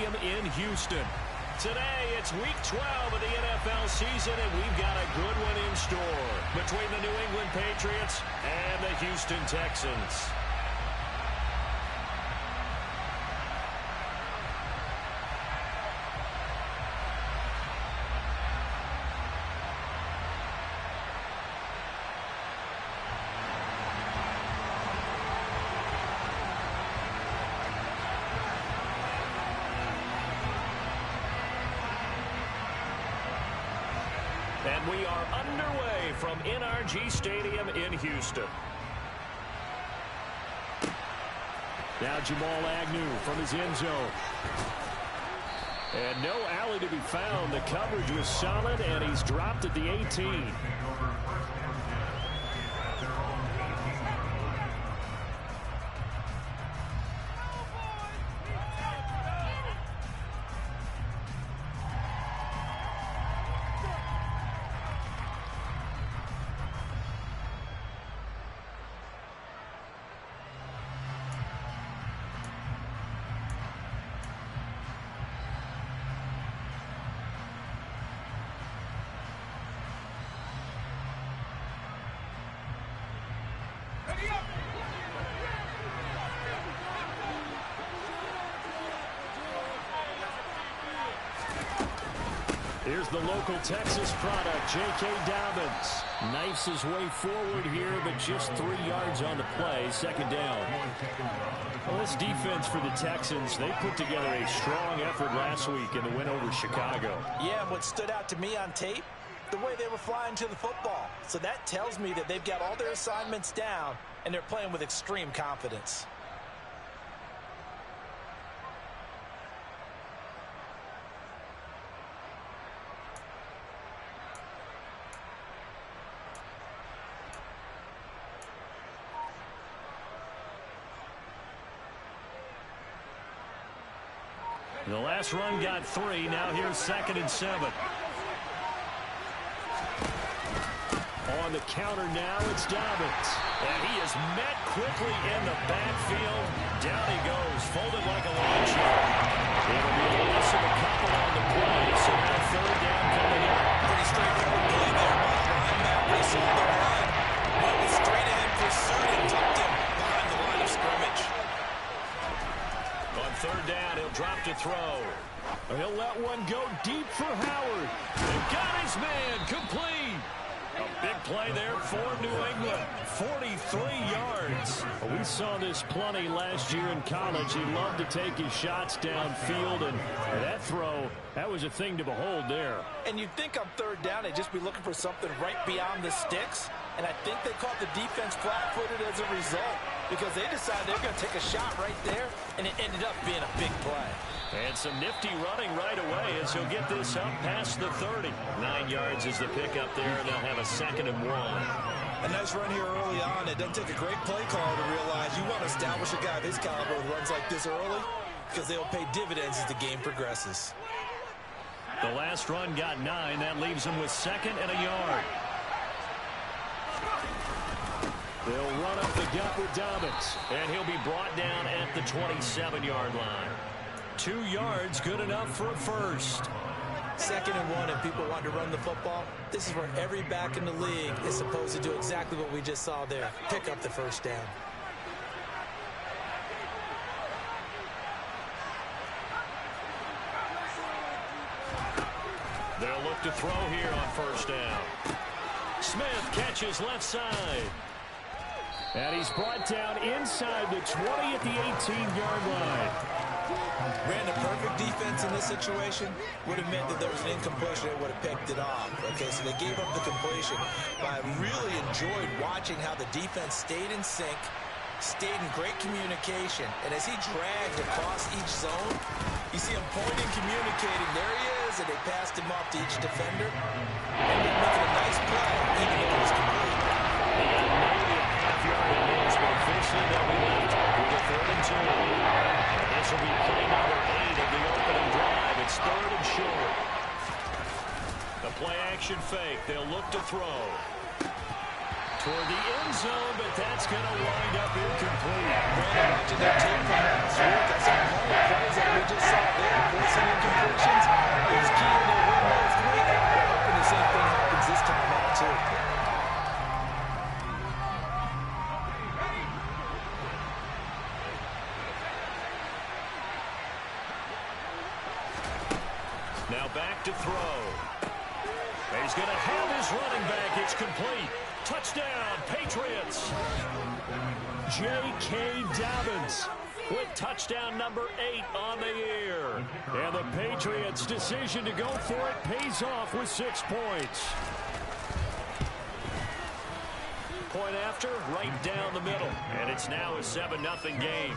Stadium in Houston. Today, it's Week 12 of the NFL season, and we've got a good one in store between the New England Patriots and the Houston Texans. And we are underway from NRG Stadium in Houston. Now Jamal Agnew from his end zone. And no alley to be found. The coverage was solid, and he's dropped at the 18. Here's the local Texas product, J.K. Dobbins. Knifes his way forward here, but just 3 yards on the play, second down. Well, this defense for the Texans, they put together a strong effort last week in the win over Chicago. Yeah, and what stood out to me on tape, the way they were flying to the football. So that tells me that they've got all their assignments down, and they're playing with extreme confidence. The last run got 3. Now here's 2nd and 7. On the counter now, it's Dobbins. And he is met quickly in the backfield. Down he goes, folded like a lawn chair. It'll be a loss of a couple on the play, so now 3rd down coming in. Pretty straightforward play there by the linebacker. He saw the run, went straight ahead, pursued and tucked him behind the line of scrimmage. On 3rd down, he'll drop to throw. He'll let one go deep for Howard. And got his man complete. A big play there for New England. 43 yards. We saw this plenty last year in college. He loved to take his shots downfield, and that throw, that was a thing to behold there. And you'd think on 3rd down they'd just be looking for something right beyond the sticks. And I think they caught the defense flat-footed as a result, because they decided they're going to take a shot right there, and it ended up being a big play. And some nifty running right away as he'll get this up past the 30. 9 yards is the pickup there, and they'll have a 2nd and 1. A nice run here early on. It doesn't take a great play caller to realize you want to establish a guy of his caliber with runs like this early, because they'll pay dividends as the game progresses. The last run got 9. That leaves him with 2nd and a yard. They'll run up the gut with Dobbins, and he'll be brought down at the 27-yard line. 2 yards, good enough for a first. 2nd and 1, and people want to run the football. This is where every back in the league is supposed to do exactly what we just saw there. Pick up the first down. They'll look to throw here on 1st down. Smith catches left side. And he's brought down inside the 20 at the 18-yard line. Ran a perfect defense in this situation. Would have meant that there was an incompletion that would have picked it off. Okay, so they gave up the completion. But I really enjoyed watching how the defense stayed in sync, stayed in great communication. And as he dragged across each zone, you see him pointing, communicating. There he is, and they passed him off to each defender. And they're making a nice play, even though it was complete. Officially, they'll be left with a 3rd and 2. This will be play number 8 of the opening drive. It's 3rd and short. The play-action fake. They'll look to throw toward the end zone, but that's going to wind up incomplete. Brandon, watching that tape from last week, I saw plenty of plays that we just saw there. Now back to throw. He's going to have his running back. It's complete. Touchdown, Patriots. J.K. Dobbins with touchdown number 8 on the year. And the Patriots' decision to go for it pays off with 6 points. Point after, right down the middle. And it's now a 7-0 game.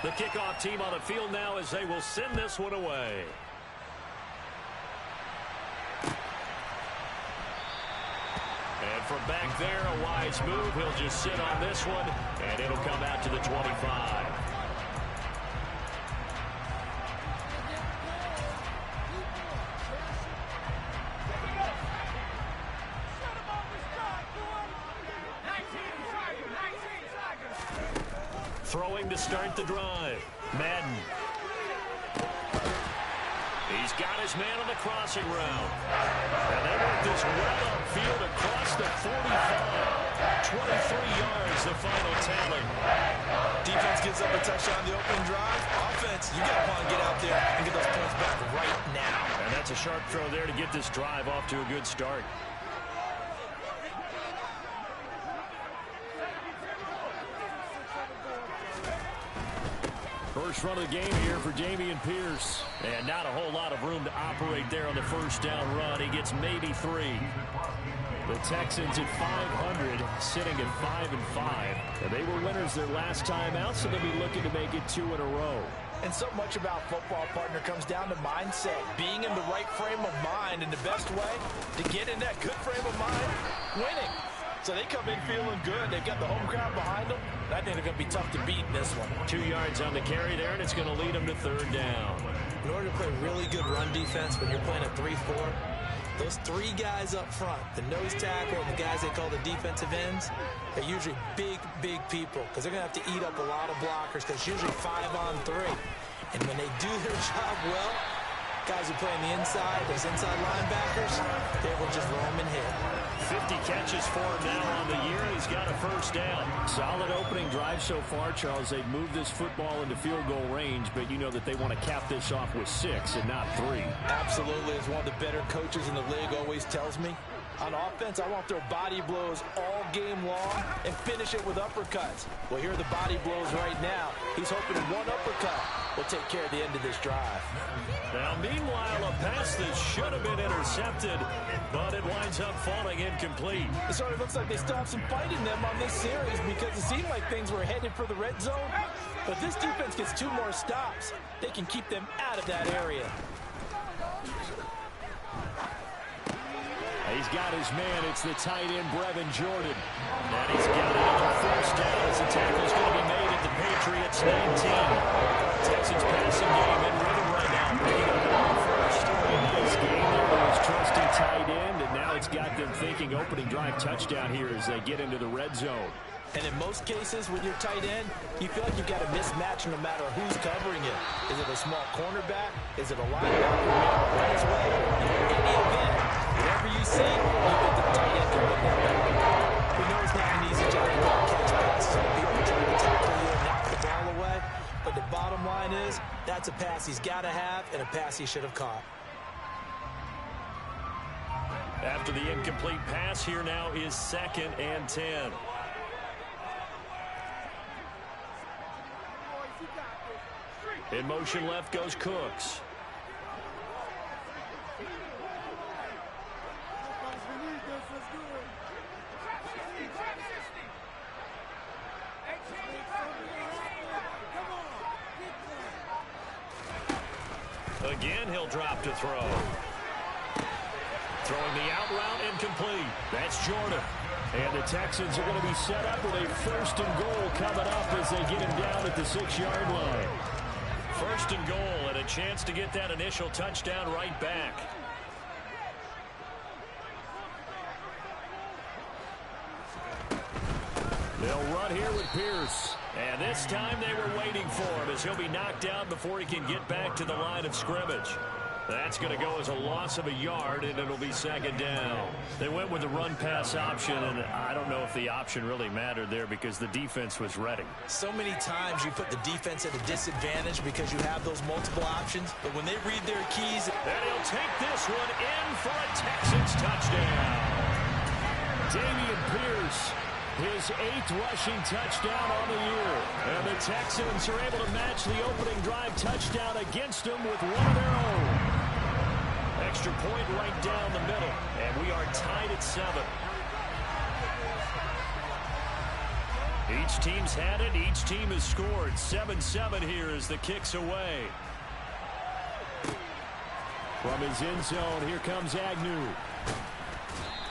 The kickoff team on the field now as they will send this one away. And from back there, a wise move. He'll just sit on this one, and it'll come out to the 25. Throwing to start the drive. Madden. He's got his man on the crossing route. And they work this well upfield across the 45. 23 yards, the final tally. Defense gives up a touchdown on the opening drive. Offense, you got to want to get out there and get those points back right now. And that's a sharp throw there to get this drive off to a good start. First run of the game here for Dameon Pierce. And not a whole lot of room to operate there on the first down run. He gets maybe 3. The Texans at 500, sitting at 5-5. And they were winners their last time out, so they'll be looking to make it 2 in a row. And so much about football, partner, comes down to mindset. Being in the right frame of mind, and the best way to get in that good frame of mind, winning. So they come in feeling good. They've got the home crowd behind them. I think they're going to be tough to beat in this one. 2 yards on the carry there, and it's going to lead them to 3rd down. In order to play really good run defense when you're playing a 3-4, those 3 guys up front, the nose tackle and the guys they call the defensive ends, they're usually big, big people because they're going to have to eat up a lot of blockers because it's usually 5 on 3. And when they do their job well, guys who play on the inside, those inside linebackers, they will just roam and hit. 50 catches for him now on the year. He's got a first down. Solid opening drive so far, Charles. They've moved this football into field goal range, but you know that they want to cap this off with 6 and not 3. Absolutely. As one of the better coaches in the league always tells me, on offense, I want their body blows all game long and finish it with uppercuts. Well, here are the body blows right now. He's hoping one uppercut will take care of the end of this drive. Now, meanwhile, a pass that should have been intercepted, but it winds up falling incomplete. It sort of looks like they still have some fight in them on this series because it seemed like things were headed for the red zone. But if this defense gets 2 more stops, they can keep them out of that area. He's got his man. It's the tight end, Brevin Jordan. And he's got it on first down as the tackle's going to be made at the Patriots 19. Texans passing game in rhythm right now. Picking up on first. A nice game there with his trusty tight end, and now it's got them thinking opening drive touchdown here as they get into the red zone. And in most cases, with your tight end, you feel like you've got a mismatch no matter who's covering it. Is it a small cornerback? Is it a linebacker? Run his way. In any event, whatever you see, you think the tight end can win that battle. We know it's not an easy job to catch passes. People are trying to tackle you and knock the ball away. But the bottom line is, that's a pass he's got to have and a pass he should have caught. After the incomplete pass, here now is 2nd and 10. In motion left goes Cooks. Again, he'll drop to throw. Throwing the out route incomplete. That's Jordan. And the Texans are going to be set up with a 1st and goal coming up as they get him down at the 6-yard line. 1st and goal and a chance to get that initial touchdown right back. They'll run here with Pierce. And this time they were waiting for him as he'll be knocked down before he can get back to the line of scrimmage. That's going to go as a loss of a yard, and it'll be second down. They went with the run-pass option, and I don't know if the option really mattered there because the defense was ready. So many times you put the defense at a disadvantage because you have those multiple options, but when they read their keys... And he'll take this one in for a Texans touchdown. Dameon Pierce, his 8th rushing touchdown on the year. And the Texans are able to match the opening drive touchdown against them with one of their own. Extra point right down the middle, and we are tied at 7. Each team's had it. Each team has scored. 7-7 here as the kick's away. From his end zone, here comes Agnew.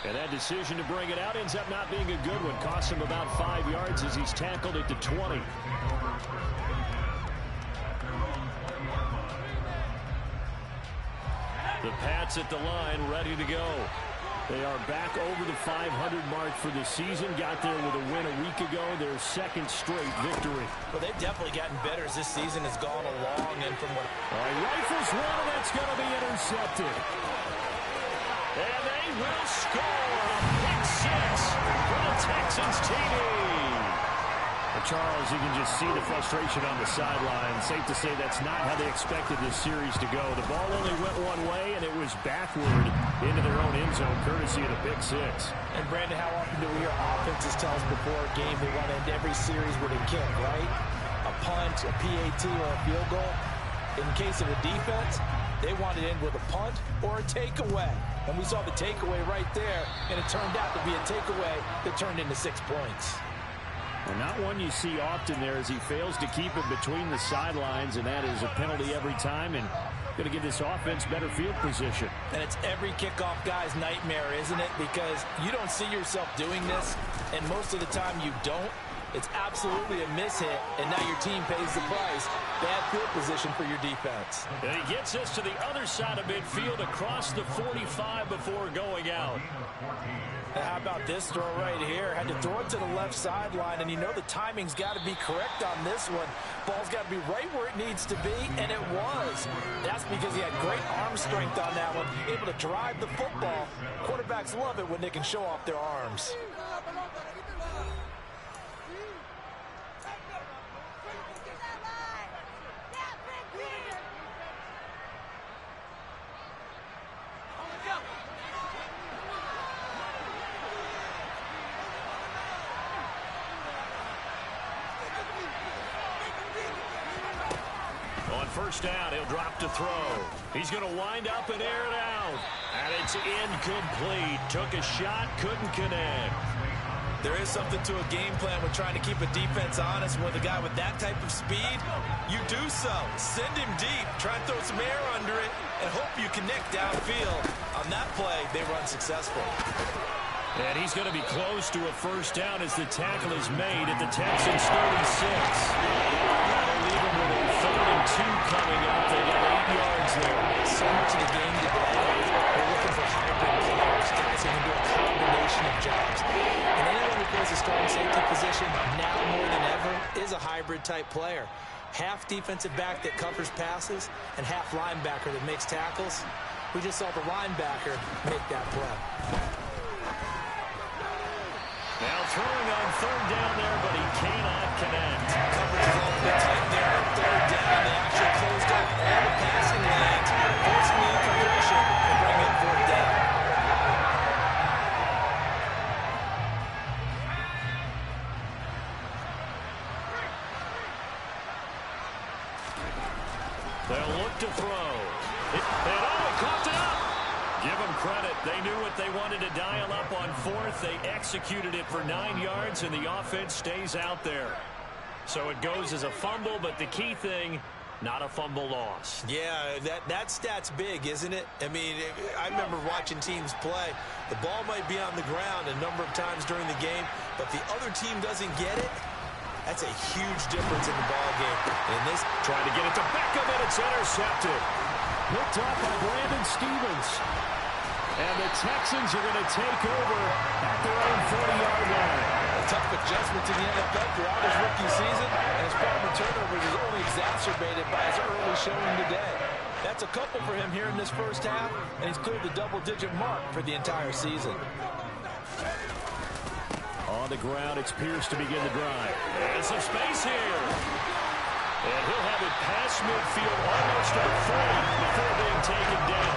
And that decision to bring it out ends up not being a good one. Costs him about 5 yards as he's tackled at the 20. The Pats at the line, ready to go. They are back over the 500 mark for the season. Got there with a win a week ago. Their 2nd straight victory. Well, they've definitely gotten better as this season has gone along. And from what... Rifles one, and it's going to be intercepted. And they will score a pick 6 for the Texans TV. Charles, you can just see the frustration on the sideline. Safe to say that's not how they expected this series to go. The ball only went one way, and it was backward into their own end zone, courtesy of the pick 6. And, Brandon, how often do we hear offenses tell us before a game they want to end every series with a kick, right? A punt, a PAT, or a field goal. In case of the defense, they want to end with a punt or a takeaway. And we saw the takeaway right there, and it turned out to be a takeaway that turned into 6 points. Well, not one you see often there as he fails to keep it between the sidelines, and that is a penalty every time, and going to give this offense better field position. And it's every kickoff guy's nightmare, isn't it? Because you don't see yourself doing this, and most of the time you don't. It's absolutely a mishit, and now your team pays the price. Bad field position for your defense. And he gets us to the other side of midfield across the 45 before going out. And how about this throw right here? Had to throw it to the left sideline, and you know the timing's got to be correct on this one. Ball's got to be right where it needs to be, and it was. That's because he had great arm strength on that one, able to drive the football. Quarterbacks love it when they can show off their arms. First down, he'll drop to throw. He's going to wind up and air it out. And it's incomplete. Took a shot, couldn't connect. There is something to a game plan with trying to keep a defense honest. With a guy with that type of speed, you do so. Send him deep, try and throw some air under it, and hope you connect downfield. On that play, they were unsuccessful. And he's going to be close to a first down as the tackle is made at the Texans 36. They'll leave him with a 3rd and 2 coming up. They got 8 yards there. So much of the game today, they're looking for hybrid players, guys who can do a combination of jobs. And anyone who plays a strong safety position, now more than ever, is a hybrid-type player. Half defensive back that covers passes, and half linebacker that makes tackles. We just saw the linebacker make that play. Now throwing on 3rd down there, but he cannot connect. Coverage is awfully tight there on 3rd down. They actually closed up all the passing lanes, forcing the incompletion and bringing in 4th down. They'll look to throw. He coughed it up. Give them credit. They knew what they wanted to dial up on 4th. They executed it for 9 yards, and the offense stays out there. So it goes as a fumble, but the key thing, not a fumble loss. Yeah, that stat's big, isn't it? I mean, I remember watching teams play. The ball might be on the ground a number of times during the game, but if the other team doesn't get it, that's a huge difference in the ball game. And this trying to get it to Beckham, and it's intercepted. Picked off by Brandon Stevens. And the Texans are going to take over at their own 40-yard line. A tough adjustment to the NFL throughout his rookie season, and his problem with turnovers is only exacerbated by his early showing today. That's a couple for him here in this first half, and he's cleared the double-digit mark for the entire season. On the ground, it's Pierce to begin the drive. And some space here. And he'll have it past midfield almost to the 40 before being taken down.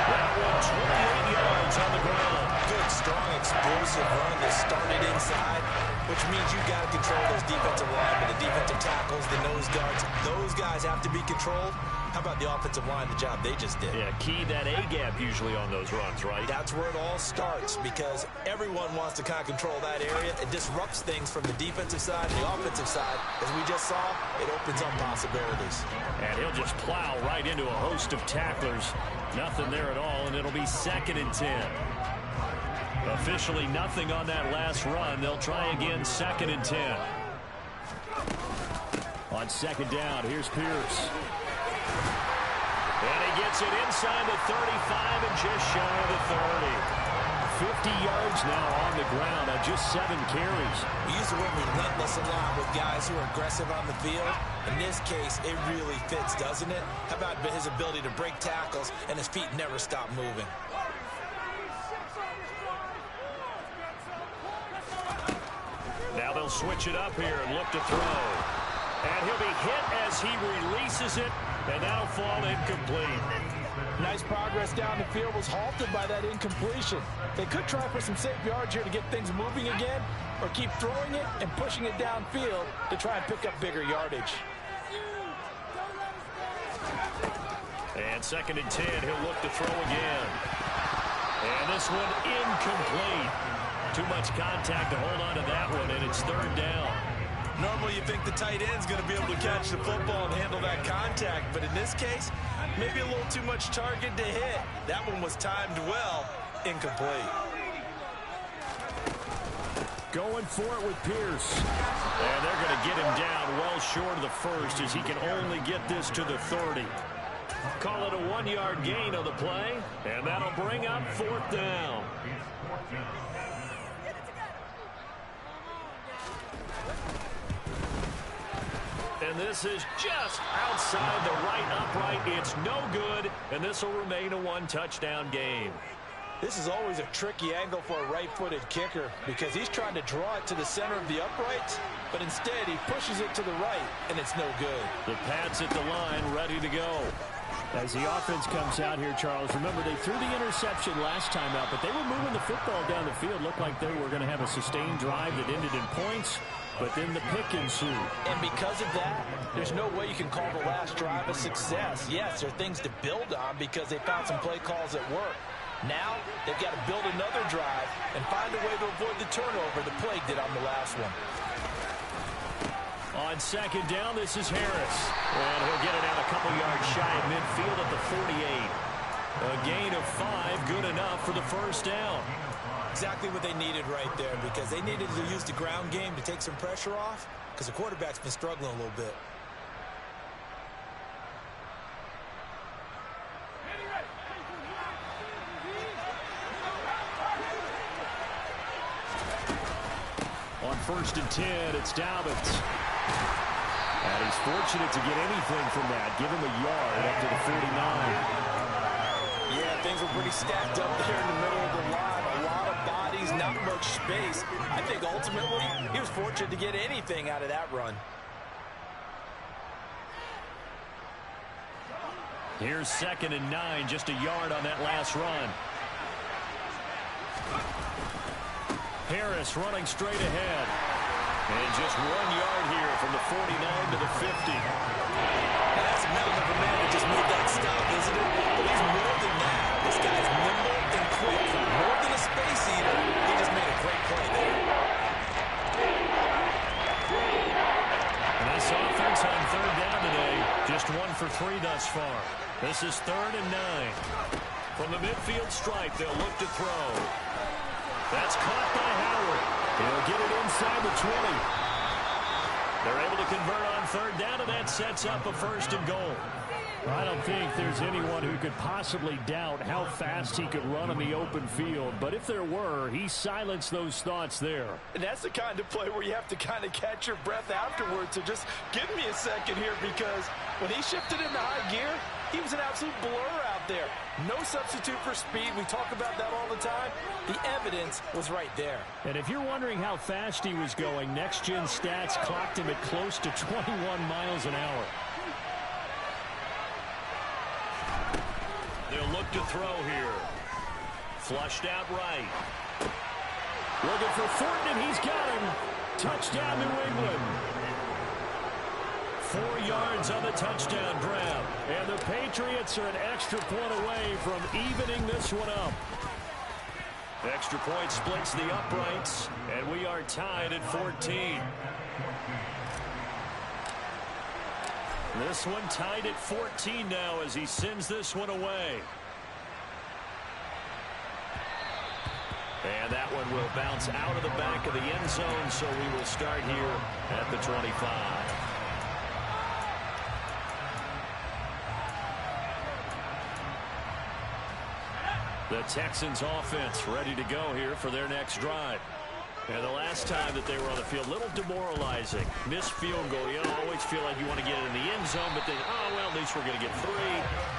That one, 28 yards on the ground. Good, strong, explosive run that started inside, which means you got to control those defensive linemen, the defensive tackles, the nose guards. Those guys have to be controlled. How about the offensive line, the job they just did? Yeah, key that A-gap usually on those runs, right? That's where it all starts, because everyone wants to kind of control that area. It disrupts things from the defensive side and the offensive side. As we just saw, it opens up possibilities. And he'll just plow right into a host of tacklers. Nothing there at all, and it'll be 2nd and 10. Officially nothing on that last run. They'll try again, 2nd and 10. On 2nd down, here's Pierce. And he gets it inside the 35 and just shy of the 30. 50 yards now on the ground on just 7 carries. We use the word relentless a lot with guys who are aggressive on the field. In this case, it really fits, doesn't it? How about his ability to break tackles and his feet never stop moving? Now they'll switch it up here and look to throw. And he'll be hit as he releases it, and that'll fall incomplete. Nice progress down the field, was halted by that incompletion. They could try for some safe yards here to get things moving again, or keep throwing it and pushing it downfield to try and pick up bigger yardage. And 2nd and 10, he'll look to throw again. And this one incomplete. Too much contact to hold on to that one, and it's 3rd down. Normally you think the tight end's going to be able to catch the football and handle that contact, but in this case, maybe a little too much target to hit. That one was timed well, incomplete. Going for it with Pierce. And they're going to get him down well short of the first as he can only get this to the 30. Call it a 1-yard gain on the play, and that'll bring up 4th down. And this is just outside the right upright. It's no good, and this will remain a 1-touchdown game. This is always a tricky angle for a right-footed kicker because he's trying to draw it to the center of the uprights, but instead he pushes it to the right, and it's no good. The Pats at the line, ready to go. As the offense comes out here, Charles, remember they threw the interception last time out, but they were moving the football down the field. Looked like they were going to have a sustained drive that ended in points, but then the pick ensued. And because of that, there's no way you can call the last drive a success. Yes, there are things to build on because they found some play calls that work. Now, they've got to build another drive and find a way to avoid the turnover the play did on the last one. On 2nd down, this is Harris. And he'll get it out a couple yards shy of midfield at the 48. A gain of 5, good enough for the 1st down. Exactly what they needed right there, because they needed to use the ground game to take some pressure off, because the quarterback's been struggling a little bit. On 1st and 10, it's Dobbins. And he's fortunate to get anything from that. Give him a yard up to the 49. Yeah, things were pretty stacked up there in the middle of the line. A lot of bodies, not much space. I think ultimately he was fortunate to get anything out of that run. Here's 2nd and 9, just a yard on that last run. Harris running straight ahead. And just 1 yard here from the 49 to the 50. That's a mountain of a man that just made that stop, isn't it? But he's more than that. This guy's nimble and quick. More than a space eater. He just made a great play there. And this offense on 3rd down today, just 1 for 3 thus far. This is 3rd and 9. From the midfield stripe, they'll look to throw. That's caught by Howard. He'll get it inside the 20. They're able to convert on third down, and that sets up a 1st and goal. I don't think there's anyone who could possibly doubt how fast he could run on the open field. But if there were, he silenced those thoughts there. And that's the kind of play where you have to kind of catch your breath afterwards. So just give me a second here, because when he shifted into high gear, he was an absolute blur out there. No substitute for speed. We talk about that all the time. The evidence was right there. And if you're wondering how fast he was going, next-gen stats clocked him at close to 21 miles an hour. They'll look to throw here. Flushed out right. Looking for Thornton, and he's got him. Touchdown, New England. 4 yards on the touchdown grab. And the Patriots are an extra point away from evening this one up. Extra point splits the uprights, and we are tied at 14. This one tied at 14 now as he sends this one away. And that one will bounce out of the back of the end zone, so we will start here at the 25. The Texans offense ready to go here for their next drive. And the last time that they were on the field, a little demoralizing. Missed field goal. You always feel like you want to get it in the end zone, but then, oh, well, at least we're going to get 3.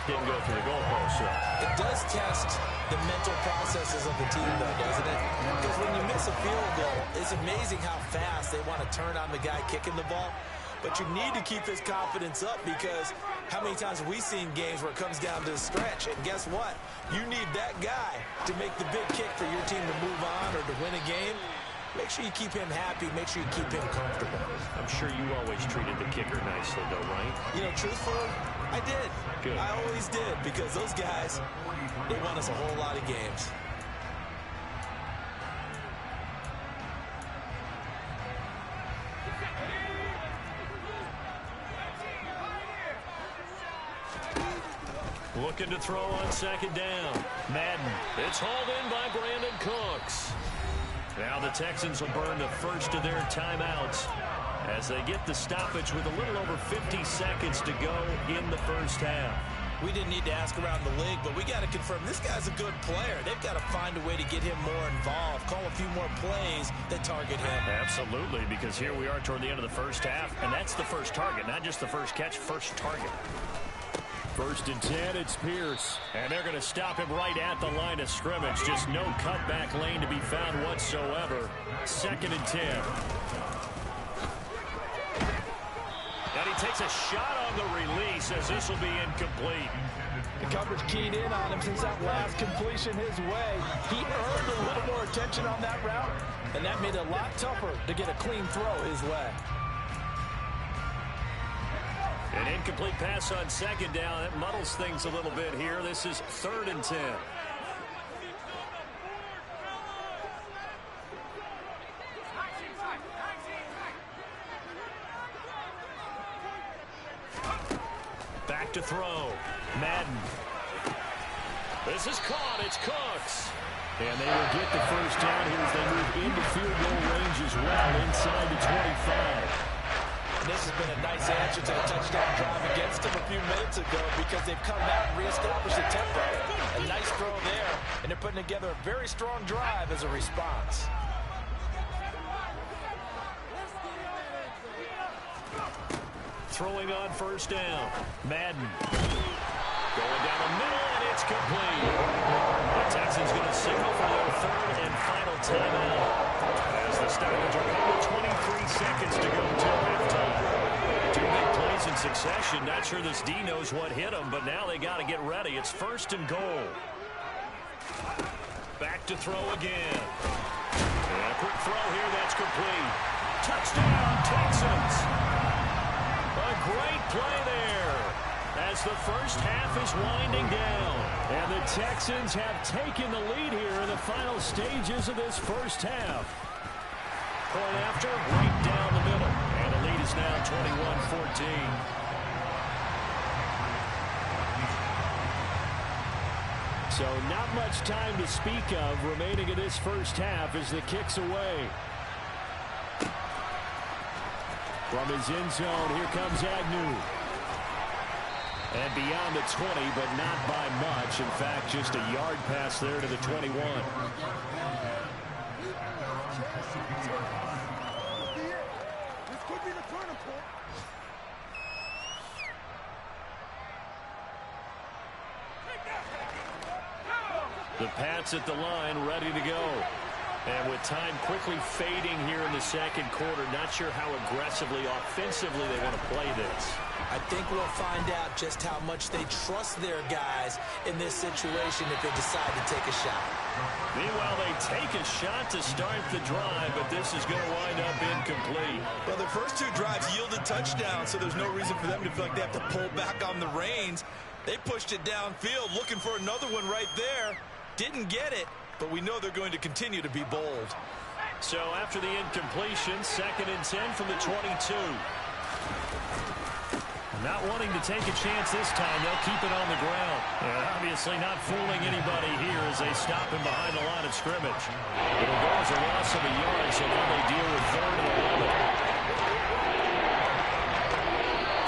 Didn't go through the goalpost. So it does test the mental processes of the team, though, doesn't it? Because when you miss a field goal, it's amazing how fast they want to turn on the guy kicking the ball. But you need to keep his confidence up, because how many times have we seen games where it comes down to the stretch? And guess what? You need that guy to make the big kick for your team to move on or to win a game. Make sure you keep him happy. Make sure you keep him comfortable. I'm sure you always treated the kicker nicely, though, right? You know, truthfully, I did. Good. I always did, because those guys, they won us a whole lot of games. Looking to throw on second down. Madden. It's hauled in by Brandon Cooks. Now the Texans will burn the first of their timeouts as they get the stoppage with a little over 50 seconds to go in the first half. We didn't need to ask around the league, but we got to confirm this guy's a good player. They've got to find a way to get him more involved, call a few more plays that target him. Absolutely, because here we are toward the end of the first half, and that's the first target, not just the first catch, first target. 1st and 10, it's Pierce. And they're going to stop him right at the line of scrimmage. Just no cutback lane to be found whatsoever. 2nd and 10. And he takes a shot on the release as this will be incomplete. The coverage keyed in on him since that last completion his way. He earned a little more attention on that route, and that made it a lot tougher to get a clean throw his way. An incomplete pass on second down. That muddles things a little bit here. This is 3rd and 10. Back to throw. Madden. This is caught. It's Cooks. And they will get the first down here as they move into field goal range as well inside the 25. And this has been a nice answer to the touchdown drive against them a few minutes ago, because they've come out and reestablished the tempo. A nice throw there, and they're putting together a very strong drive as a response. Throwing on first down. Madden. Going down the middle, and it's complete. The Texans going to signal for their 3rd and final timeout as the stoppage are under 23 seconds to go till halftime. 2 big plays in succession. Not sure this D knows what hit him, but now they got to get ready. It's 1st and goal. Back to throw again. And a quick throw here. That's complete. Touchdown, Texans. A great play there as the first half is winding down. And the Texans have taken the lead here in the final stages of this first half. Point after, right down the middle. And the lead is now 21-14. So not much time to speak of remaining in this first half as the kick's away. From his end zone, here comes Agnew. And beyond the 20, but not by much. In fact, just a yard pass there to the 21. The Pats at the line, ready to go. And with time quickly fading here in the second quarter, not sure how aggressively, offensively they want to play this. I think we'll find out just how much they trust their guys in this situation if they decide to take a shot. Meanwhile, they take a shot to start the drive, but this is going to wind up incomplete. Well, the first two drives yielded touchdowns, so there's no reason for them to feel like they have to pull back on the reins. They pushed it downfield, looking for another one right there. Didn't get it, but we know they're going to continue to be bold. So after the incompletion, 2nd and 10 from the 22. Not wanting to take a chance this time, they'll keep it on the ground. And obviously not fooling anybody here as they stop him behind the line of scrimmage. It'll go as a loss of a yard, so now they deal with 3rd and 11.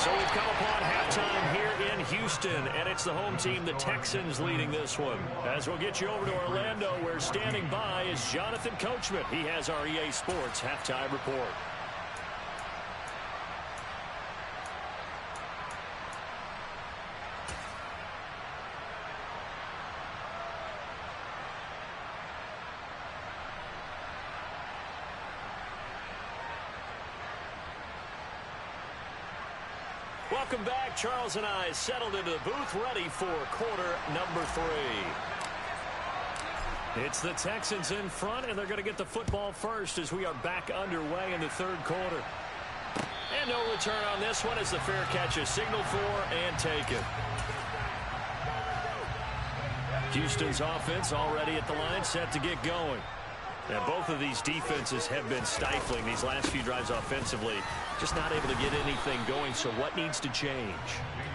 So we've come upon halftime here in Houston, and it's the home team, the Texans, leading this one. As we'll get you over to Orlando, where standing by is Jonathan Coachman. He has our EA Sports halftime report. Welcome back. Charles and I settled into the booth, ready for quarter number 3. It's the Texans in front, and they're going to get the football first as we are back underway in the 3rd quarter. And no return on this one as the fair catch is signaled for and taken. Houston's offense already at the line, set to get going. And both of these defenses have been stifling these last few drives offensively. Just not able to get anything going, so what needs to change?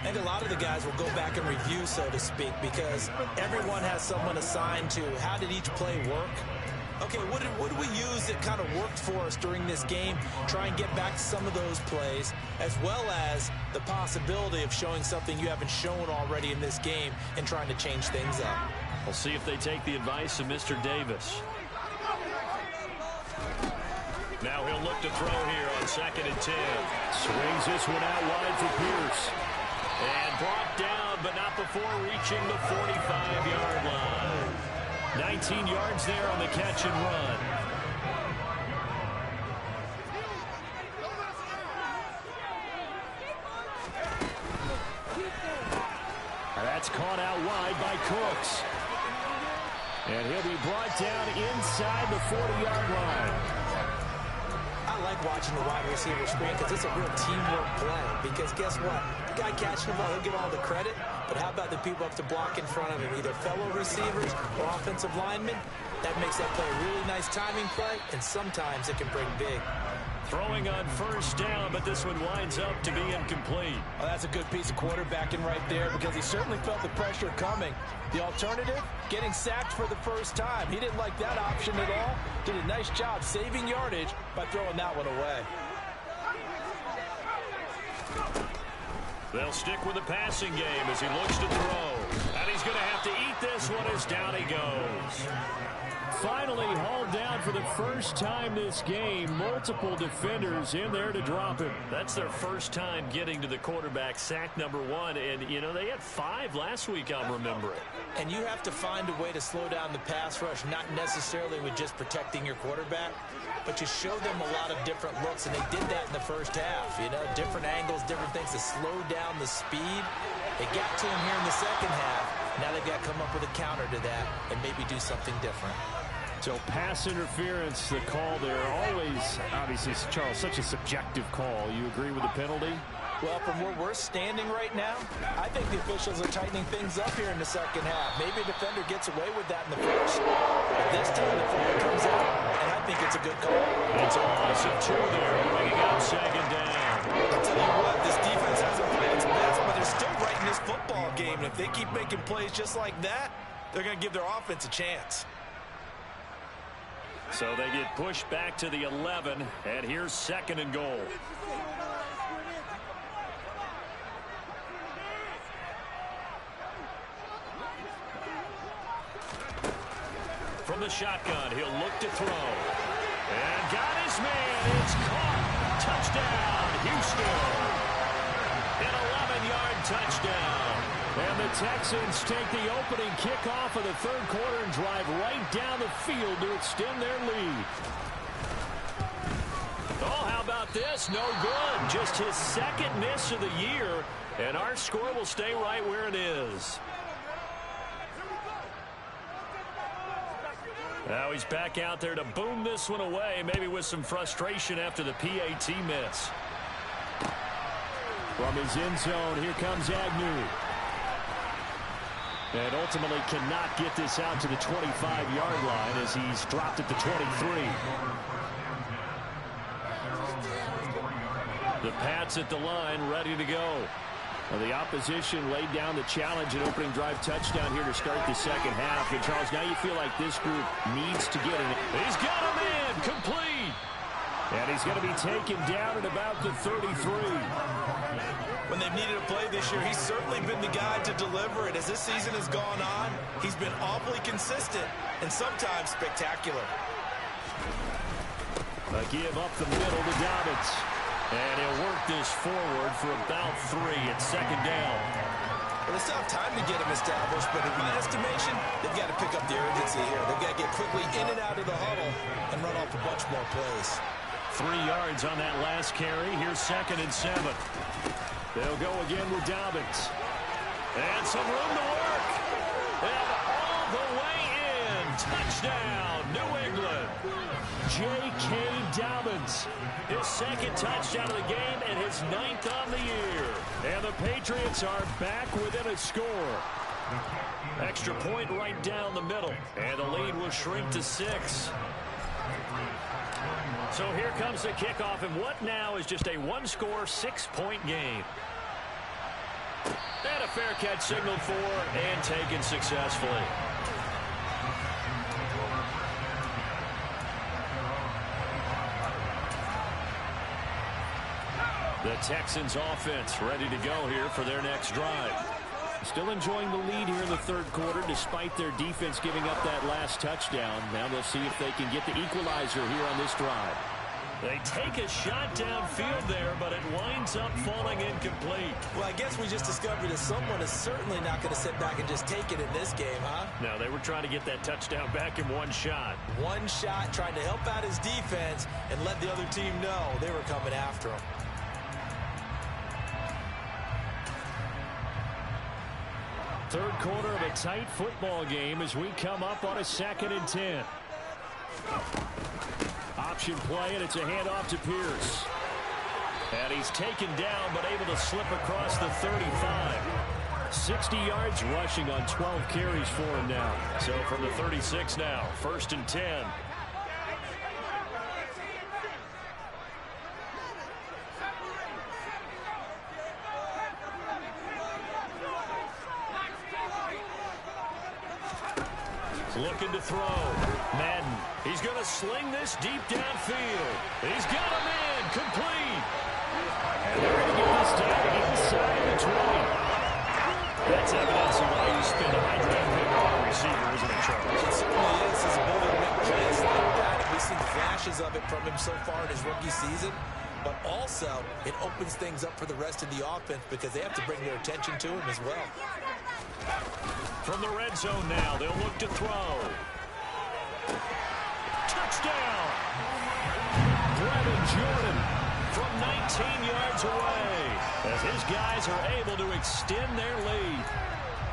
I think a lot of the guys will go back and review, so to speak, because everyone has someone assigned to how did each play work. Okay, what did we use that kind of worked for us during this game? Try and get back to some of those plays, as well as the possibility of showing something you haven't shown already in this game and trying to change things up. We'll see if they take the advice of Mr. Davis. Now he'll look to throw here on 2nd and 10. Swings this one out wide for Pierce. And brought down, but not before reaching the 45-yard line. 19 yards there on the catch and run. That's caught out wide by Cooks. And he'll be brought down inside the 40-yard line. I like watching the wide receiver screen because it's a real teamwork play. Because guess what? The guy catching the ball, he'll get all the credit. But how about the people up to block in front of him, either fellow receivers or offensive linemen? That makes that play a really nice timing play, and sometimes it can bring big. Throwing on 1st down, but this one winds up to be incomplete. Well, that's a good piece of quarterbacking right there because he certainly felt the pressure coming. The alternative, getting sacked for the first time. He didn't like that option at all. Did a nice job saving yardage by throwing that one away. They'll stick with the passing game as he looks to throw. And he's going to have to eat this one as down he goes. Finally hauled down for the first time this game. Multiple defenders in there to drop him. That's their first time getting to the quarterback, sack number 1. And, you know, they had 5 last week, I'm remembering. And you have to find a way to slow down the pass rush, not necessarily with just protecting your quarterback, but you show them a lot of different looks, and they did that in the first half. You know, different angles, different things to slow down the speed. They got to him here in the second half. Now they've got to come up with a counter to that and maybe do something different. So pass interference, the call there. Always, obviously, Charles, such a subjective call. You agree with the penalty? Well, from where we're standing right now, I think the officials are tightening things up here in the second half. Maybe a defender gets away with that in the first. But this time the flag comes out, and I think it's a good call. It's a loss of 2 there, bringing up 2nd down. I'll tell you what, this defense hasn't played its best, but they're still right in this football game. And if they keep making plays just like that, they're going to give their offense a chance. So they get pushed back to the 11, and here's 2nd and goal. From the shotgun, he'll look to throw. And got his man. It's caught. Touchdown, Houston. An 11-yard touchdown. And the Texans take the opening kickoff of the 3rd quarter and drive right down the field to extend their lead. Oh, how about this? No good. Just his 2nd miss of the year. And our score will stay right where it is. Now he's back out there to boom this one away, maybe with some frustration after the PAT miss. From his end zone, here comes Agnew. And ultimately cannot get this out to the 25-yard line as he's dropped at the 23. The Pats at the line, ready to go. Well, the opposition laid down the challenge and opening drive touchdown here to start the 2nd half. And, Charles, now you feel like this group needs to get it. He's got a man complete. And he's going to be taken down at about the 33. When they've needed a play this year, he's certainly been the guy to deliver it. As this season has gone on, he's been awfully consistent and sometimes spectacular. A give up the middle to Dobbins. And he'll work this forward for about 3 at 2nd down. Well, they still have time to get him established, but in my estimation, they've got to pick up the urgency here. They've got to get quickly in and out of the huddle and run off a bunch more plays. 3 yards on that last carry. Here's 2nd and 7. They'll go again with Dobbins. And some room to work. And all the way in. Touchdown, New England. J.K. Dobbins. His 2nd touchdown of the game and his 9th on the year. And the Patriots are back within a score. Extra point right down the middle. And the lead will shrink to 6. So here comes the kickoff, and what now is just a 1-score, 6-point game. And a fair catch signaled for and taken successfully. The Texans offense ready to go here for their next drive. Still enjoying the lead here in the 3rd quarter despite their defense giving up that last touchdown. Now they'll see if they can get the equalizer here on this drive. They take a shot downfield there, but it winds up falling incomplete. Well, I guess we just discovered that someone is certainly not going to sit back and just take it in this game, huh? No, they were trying to get that touchdown back in one shot. One shot, trying to help out his defense and let the other team know they were coming after him. Third quarter of a tight football game as we come up on a 2nd and 10. Option play, and it's a handoff to Pierce. And he's taken down, but able to slip across the 35. 60 yards rushing on 12 carries for him now. So from the 36 now, 1st and 10. Looking to throw. Madden. He's going to sling this deep downfield. He's got a man complete. And they're going to get this down inside the 20. That's evidence of why you spend a high draft pick on a receiver, isn't it, Charles? It certainly is. His ability to make plays like that. We've seen flashes of it from him so far in his rookie season. But also, it opens things up for the rest of the offense because they have to bring their attention to him as well. From the red zone now, they'll look to throw. Touchdown! Brevin Jordan from 19 yards away as his guys are able to extend their lead.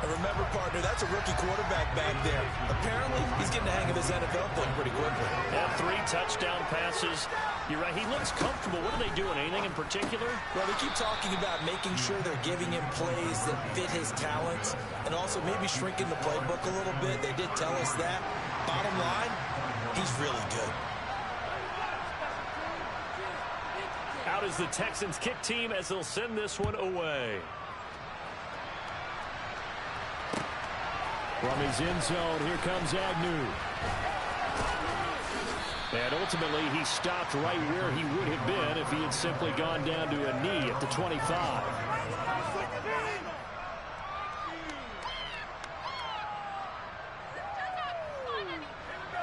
And remember, partner, that's a rookie quarterback back there. Apparently, he's getting the hang of his NFL thing pretty quickly. Yeah, 3 touchdown passes. You're right, he looks comfortable. What are they doing? Anything in particular? Well, they keep talking about making sure they're giving him plays that fit his talents and also maybe shrinking the playbook a little bit. They did tell us that. Bottom line, he's really good. Out is the Texans kick team as they'll send this one away. From his end zone, here comes Agnew. And ultimately, he stopped right where he would have been if he had simply gone down to a knee at the 25.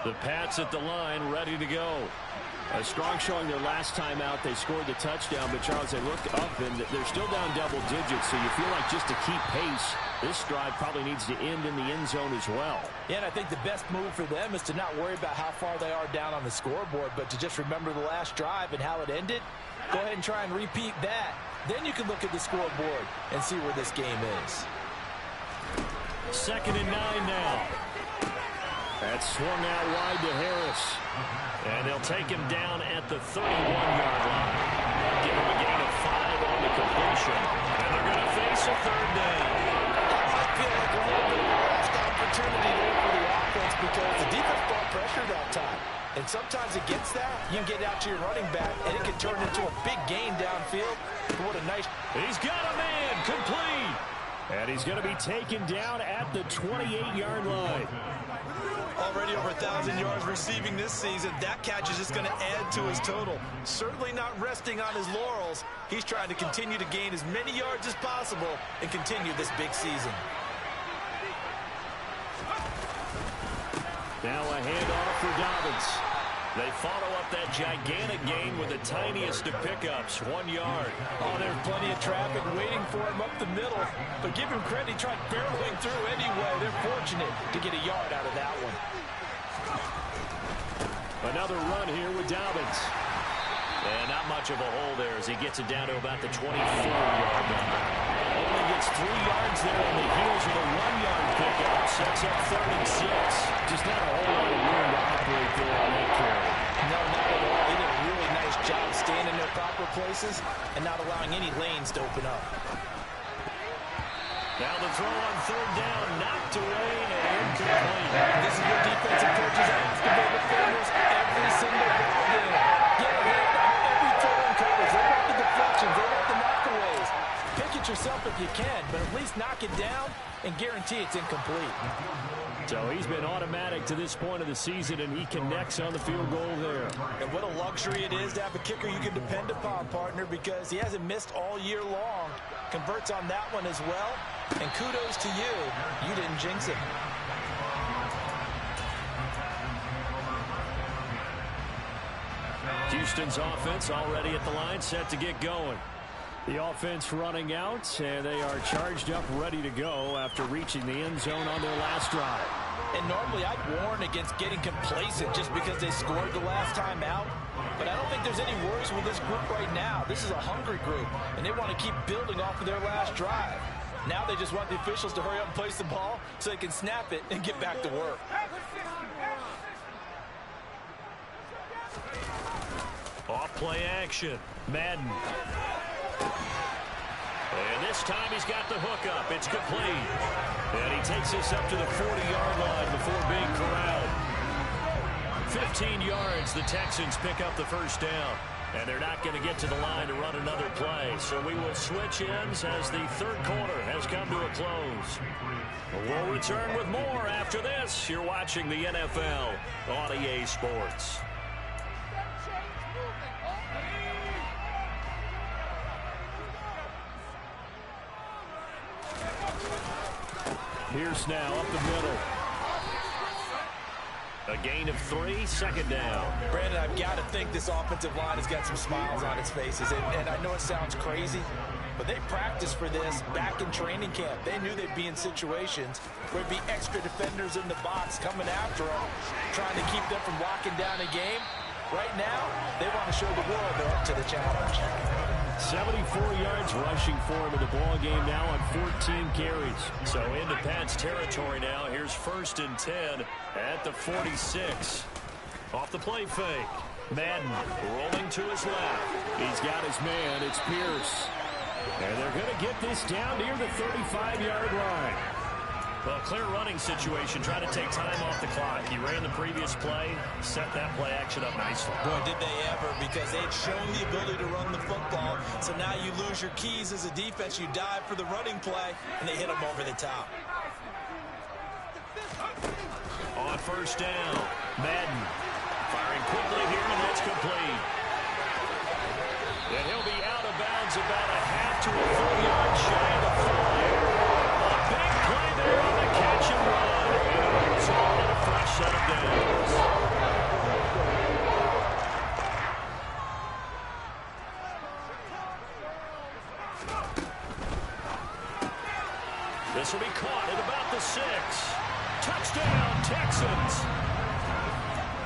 The Pats at the line, ready to go. A strong showing their last time out. They scored the touchdown, but Charles, they look up and they're still down double digits, so you feel like just to keep pace, this drive probably needs to end in the end zone as well. Yeah, and I think the best move for them is to not worry about how far they are down on the scoreboard, but to just remember the last drive and how it ended. Go ahead and try and repeat that. Then you can look at the scoreboard and see where this game is. 2nd and 9 now. That's swung out wide to Harris. And they'll take him down at the 31-yard line. Give him a gain of 5 on the completion. And they're going to face a 3rd down. I feel like a little bit of a lost opportunity there for the offense because the defense brought pressure that time. And sometimes against that, you can get out to your running back, and it can turn into a big gain downfield. What a nice... He's got a man complete. And he's going to be taken down at the 28-yard line. Already over 1,000 yards receiving this season. That catch is just going to add to his total. Certainly not resting on his laurels. He's trying to continue to gain as many yards as possible and continue this big season. Now a handoff for Dobbins. They follow up that gigantic gain with the tiniest of pickups, 1 yard. Oh, there's plenty of traffic waiting for him up the middle. But give him credit, he tried barreling through anyway. They're fortunate to get a yard out of that one. Another run here with Dobbins. And not much of a hole there as he gets it down to about the 24-yard line. Only gets 3 yards there on the heels of a 1-yard pickup. Sets up 3rd and 6. Just not a whole lot of room to operate there on that carry. No, not at all. They did a really nice job staying in their proper places and not allowing any lanes to open up. Now the throw on 3rd down, knocked away and incomplete. This is what defensive coaches ask of their defenders every single ball game. Yeah, every throw in coverage. They want the deflections. They want the knockaways. Pick it yourself if you can, but at least knock it down and guarantee it's incomplete. So he's been automatic to this point of the season, and he connects on the field goal there. And what a luxury it is to have a kicker you can depend upon, partner, because he hasn't missed all year long. Converts on that one as well. And kudos to you. You didn't jinx it. Houston's offense already at the line, set to get going. The offense running out, and they are charged up, ready to go after reaching the end zone on their last drive. And normally I'd warn against getting complacent just because they scored the last time out. But I don't think there's any worries with this group right now. This is a hungry group, and they want to keep building off of their last drive. Now they just want the officials to hurry up and place the ball so they can snap it and get back to work. Off play action. Madden. And this time he's got the hook up. It's complete. And he takes this up to the 40-yard line before being corralled. 15 yards, the Texans pick up the 1st down. And they're not going to get to the line to run another play. So we will switch ends as the 3rd quarter has come to a close. We'll return with more after this. You're watching the NFL on EA Sports. Pierce now up the middle. A gain of 3, 2nd down. Brandon, I've got to think this offensive line has got some smiles on its faces. And I know it sounds crazy, but they practiced for this back in training camp. They knew they'd be in situations where there'd be extra defenders in the box coming after them, trying to keep them from locking down a game. Right now, they want to show the world they're up to the challenge. 74 yards rushing for him in the ball game now on 14 carries. So into Pat's territory now. Here's 1st and 10 at the 46. Off the play fake. Madden rolling to his left. He's got his man. It's Pierce. And they're going to get this down near the 35-yard line. Well, clear running situation, trying to take time off the clock. He ran the previous play, set that play action up nicely. Boy, did they ever, because they had shown the ability to run the football. So now you lose your keys as a defense. You dive for the running play, and they hit them over the top. On 1st down, Madden Firing quickly here, and that's complete. And he'll be out of bounds about a half to a full yard shy of the 5. A big play there on the catch and run. And it moves on to a fresh set of downs. This will be caught at about the 6. Touchdown, Texans.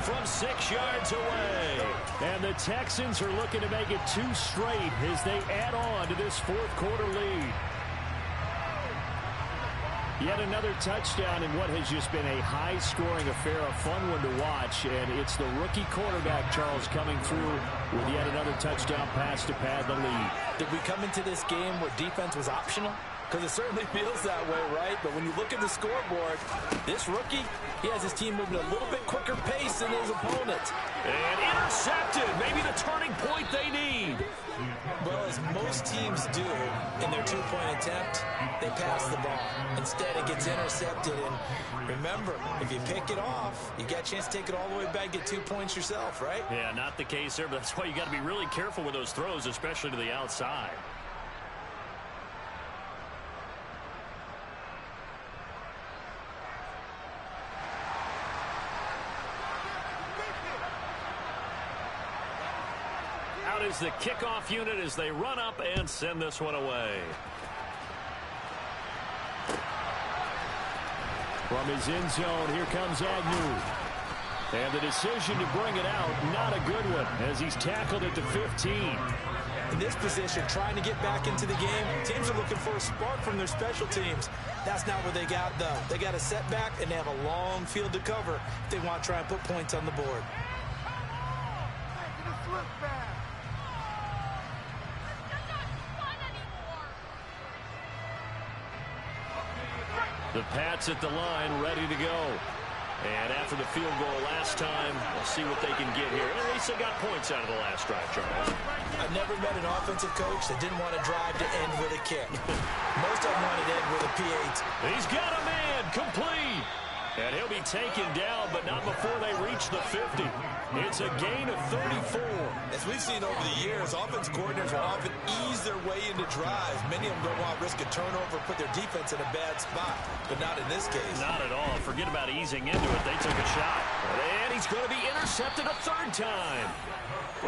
From 6 yards away. And the Texans are looking to make it 2 straight as they add on to this fourth quarter lead. Yet another touchdown in what has just been a high-scoring affair, a fun one to watch. And it's the rookie quarterback, Charles, coming through with yet another touchdown pass to pad the lead. Did we come into this game where defense was optional? Because it certainly feels that way, right? But when you look at the scoreboard, this rookie, he has his team moving at a little bit quicker pace than his opponents. And intercepted. Maybe the turning point they need. Well, as most teams do in their two-point attempt, they pass the ball. Instead, it gets intercepted. And remember, if you pick it off, you got a chance to take it all the way back, get 2 points yourself, right? Yeah, not the case there, but that's why you got to be really careful with those throws, especially to the outside. Out is the kickoff unit as they run up and send this one away. From his end zone, here comes Agnew. And the decision to bring it out, not a good one, as he's tackled at the 15. In this position, trying to get back into the game, teams are looking for a spark from their special teams. That's not what they got, though. They got a setback, and they have a long field to cover if they want to try and put points on the board. The Pats at the line, ready to go. And after the field goal last time, we'll see what they can get here. At least they got points out of the last drive, Charles. I've never met an offensive coach that didn't want to drive to end with a kick. Most of them wanted to end with a PAT. He's got a man, complete. And he'll be taken down, but not before they reach the 50. It's a gain of 34. As we've seen over the years, offense coordinators will often ease their way into drives. Many of them don't want to risk a turnover, put their defense in a bad spot, but not in this case. Not at all. Forget about easing into it. They took a shot. And he's going to be intercepted a third time.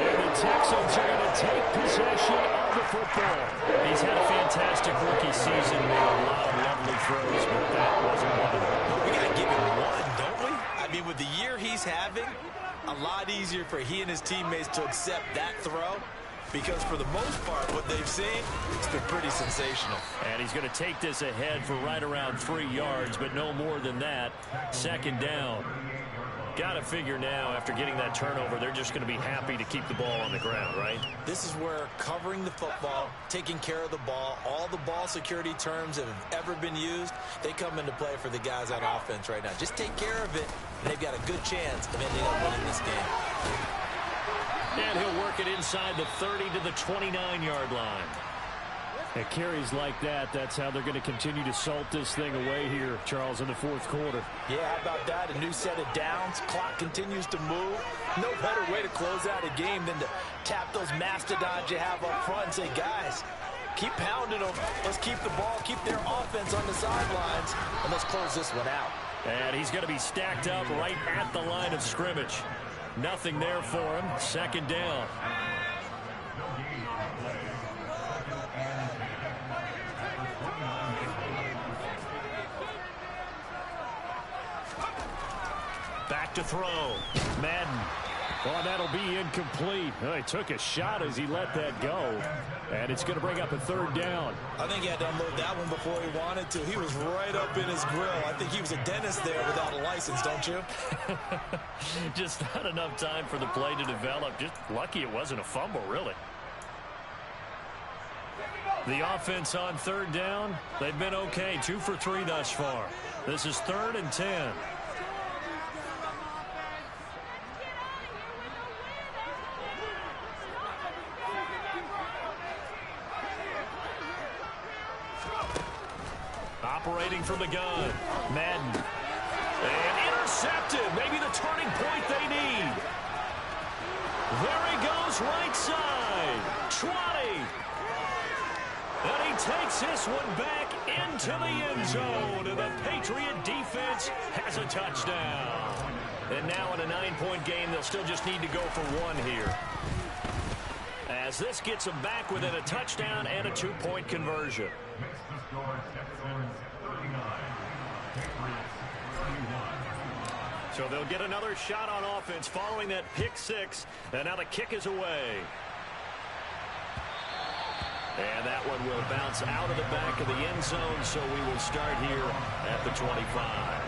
And the Texans are going to take possession of the football. He's had a fantastic rookie season, made a lot of lovely throws, but that wasn't one of them. We got to give him one, don't we? I mean, with the year he's having, a lot easier for he and his teammates to accept that throw, because for the most part, what they've seen, it's been pretty sensational. And he's going to take this ahead for right around 3 yards, but no more than that. Second down. Got to figure now, after getting that turnover, they're just going to be happy to keep the ball on the ground, right? This is where covering the football, taking care of the ball, all the ball security terms that have ever been used, they come into play for the guys on offense right now. Just take care of it, and they've got a good chance of ending up winning this game. And he'll work it inside the 30 to the 29-yard line. At carries like that, that's how they're going to continue to salt this thing away here, Charles, in the fourth quarter. Yeah, how about that? A new set of downs. Clock continues to move. No better way to close out a game than to tap those mastodons you have up front and say, guys, keep pounding them. Let's keep the ball, keep their offense on the sidelines, and let's close this one out. And he's going to be stacked up right at the line of scrimmage. Nothing there for him. Second down. Back to throw. Madden. Oh, that'll be incomplete. Oh, he took a shot as he let that go. And it's going to bring up a third down. I think he had to unload that one before he wanted to. He was right up in his grill. I think he was a dentist there without a license, don't you? Just not enough time for the play to develop. Just lucky it wasn't a fumble, really. The offense on third down, they've been okay. 2 for 3 thus far. This is 3rd and 10. Operating from the gun. Madden. And intercepted. Maybe the turning point they need. There he goes right side. 20. And he takes this one back into the end zone. And the Patriot defense has a touchdown. And now in a 9-point game, they'll still just need to go for one here, as this gets them back within a touchdown and a 2-point conversion. So they'll get another shot on offense following that pick six. And now the kick is away. And that one will bounce out of the back of the end zone, so we will start here at the 25.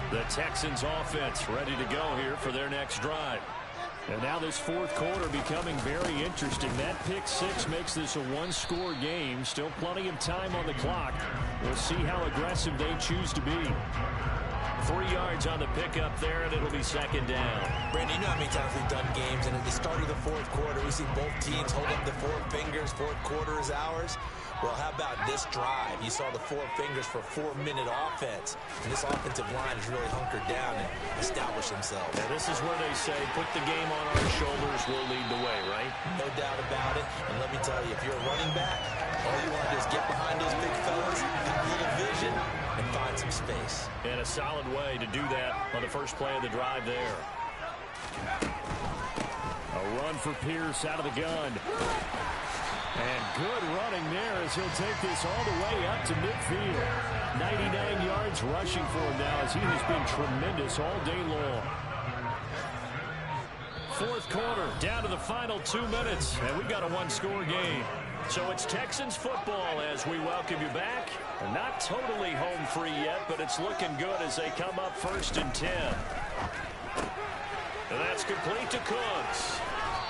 The Texans offense ready to go here for their next drive. And now this fourth quarter becoming very interesting. That pick six makes this a one-score game. Still plenty of time on the clock. We'll see how aggressive they choose to be. 3 yards on the pickup there, and it'll be second down. Brandon, you know how many times we've done games, and at the start of the fourth quarter, we see both teams hold up the 4 fingers. Fourth quarter is ours. Well, how about this drive? You saw the 4 fingers for 4-minute offense. And this offensive line has really hunkered down and established themselves. Now, this is where they say, put the game on our shoulders, we'll lead the way, right? No doubt about it. And let me tell you, if you're a running back, all you want to do is get behind those big fellas, have a little vision, and find some space. And a solid way to do that on the first play of the drive there. A run for Pierce out of the gun. And good running there as he'll take this all the way up to midfield. 99 yards rushing for him now as he has been tremendous all day long. Fourth quarter, down to the final 2 minutes, and we've got a one-score game. So it's Texans football as we welcome you back. Not totally home free yet, but it's looking good as they come up 1st and 10. And that's complete to Cooks.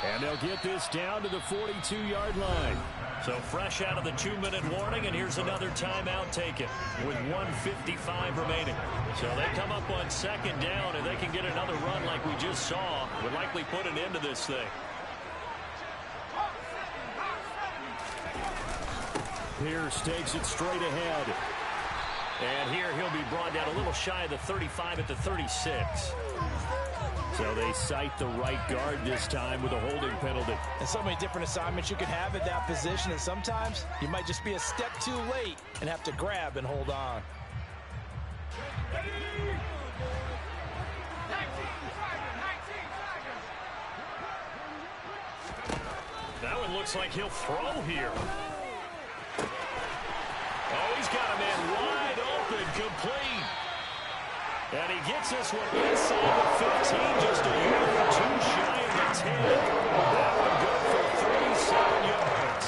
And they'll get this down to the 42-yard line. So fresh out of the 2-minute warning, and here's another timeout taken with 1:55 remaining. So they come up on second down, and they can get another run like we just saw. Would likely put an end to this thing. Pierce takes it straight ahead. And here he'll be brought down a little shy of the 35 at the 36. So they cite the right guard this time with a holding penalty. And so many different assignments you can have at that position, and sometimes you might just be a step too late and have to grab and hold on. That one looks like he'll throw here. Oh, he's got a man wide open, complete. And he gets this one inside the 15, just a yard or two shy of the 10. That one good for 37 yards.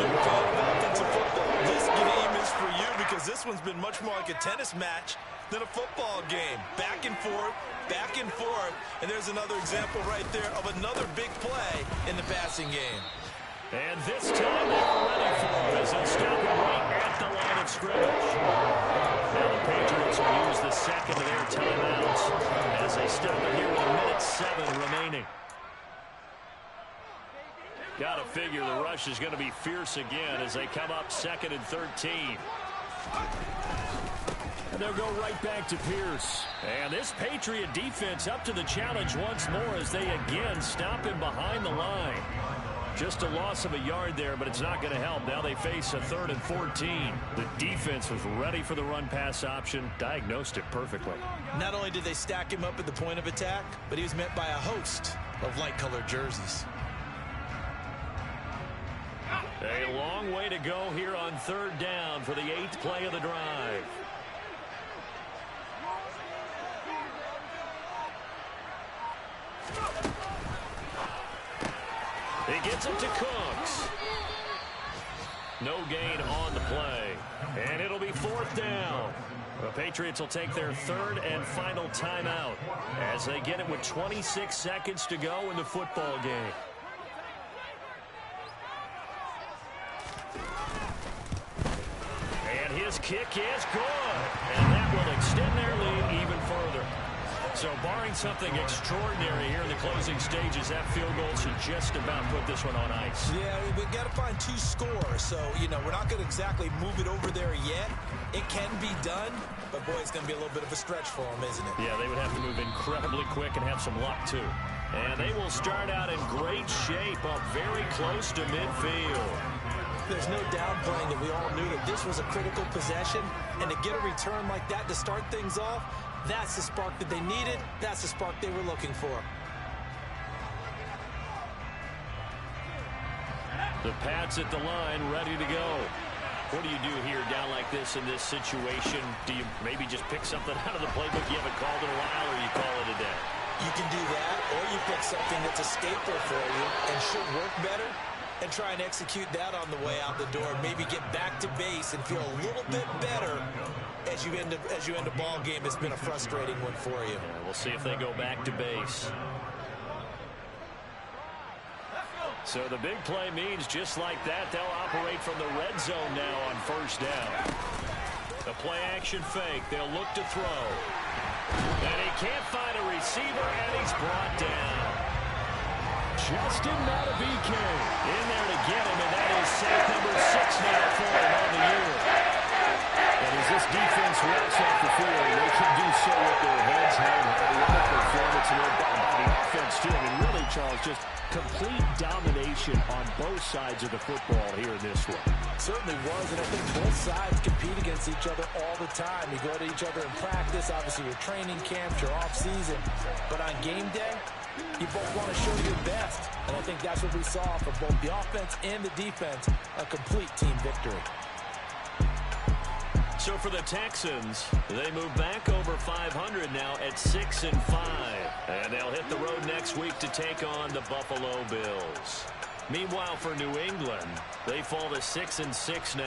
The fan of offensive football, this game is for you because this one's been much more like a tennis match than a football game. Back and forth, and there's another example right there of another big play in the passing game. And this time they were ready for him as they stop him right at the line of scrimmage. Now the Patriots will use the second of their timeouts as they stop it here with 1:07 remaining. Got to figure the rush is going to be fierce again as they come up 2nd and 13. And they'll go right back to Pierce. And this Patriot defense up to the challenge once more as they again stop him behind the line. Just a loss of a yard there, but it's not going to help. Now they face a 3rd and 14. The defense was ready for the run-pass option, diagnosed it perfectly. Not only did they stack him up at the point of attack, but he was met by a host of light-colored jerseys. A long way to go here on 3rd down for the 8th play of the drive. He gets it to Cooks. No gain on the play. And it'll be 4th down. The Patriots will take their 3rd and final timeout as they get it with 26 seconds to go in the football game. And his kick is good. And that will extend their lead even further. So barring something extraordinary here in the closing stages, that field goal should just about put this one on ice. Yeah, we've got to find 2 scores. So, we're not going to exactly move it over there yet. It can be done, but, boy, it's going to be a little bit of a stretch for them, isn't it? Yeah, they would have to move incredibly quick and have some luck, too. And they will start out in great shape up very close to midfield. There's no downplaying that we all knew that this was a critical possession, and to get a return like that to start things off, that's the spark that they needed. That's the spark they were looking for. The Pats at the line, ready to go. What do you do here down like this in this situation? Do you maybe just pick something out of the playbook you haven't called in a while, or you call it a day? You can do that, or you pick something that's a staple for you and should work better, and try and execute that on the way out the door. Maybe get back to base and feel a little bit better as you end a ball game. It's been a frustrating one for you. Yeah, we'll see if they go back to base. So the big play means just like that, they'll operate from the red zone now on first down. The play action fake. They'll look to throw. And he can't find a receiver, and he's brought down. Justin Madubuike in there to get him, and that is sack number 6 now for him on the year. And as this defense walks off the field, they can do so with their heads held high. What a performance led by the offense, too. I mean, really, Charles, just complete domination on both sides of the football here in this one. Certainly was, and I think both sides compete against each other all the time. You go to each other in practice, obviously your training camps, your off-season, but on game day, you both want to show your best, and I think that's what we saw for both the offense and the defense, a complete team victory. So for the Texans, they move back over 500 now at 6-5. And they'll hit the road next week to take on the Buffalo Bills. Meanwhile, for New England, they fall to 6-6 now.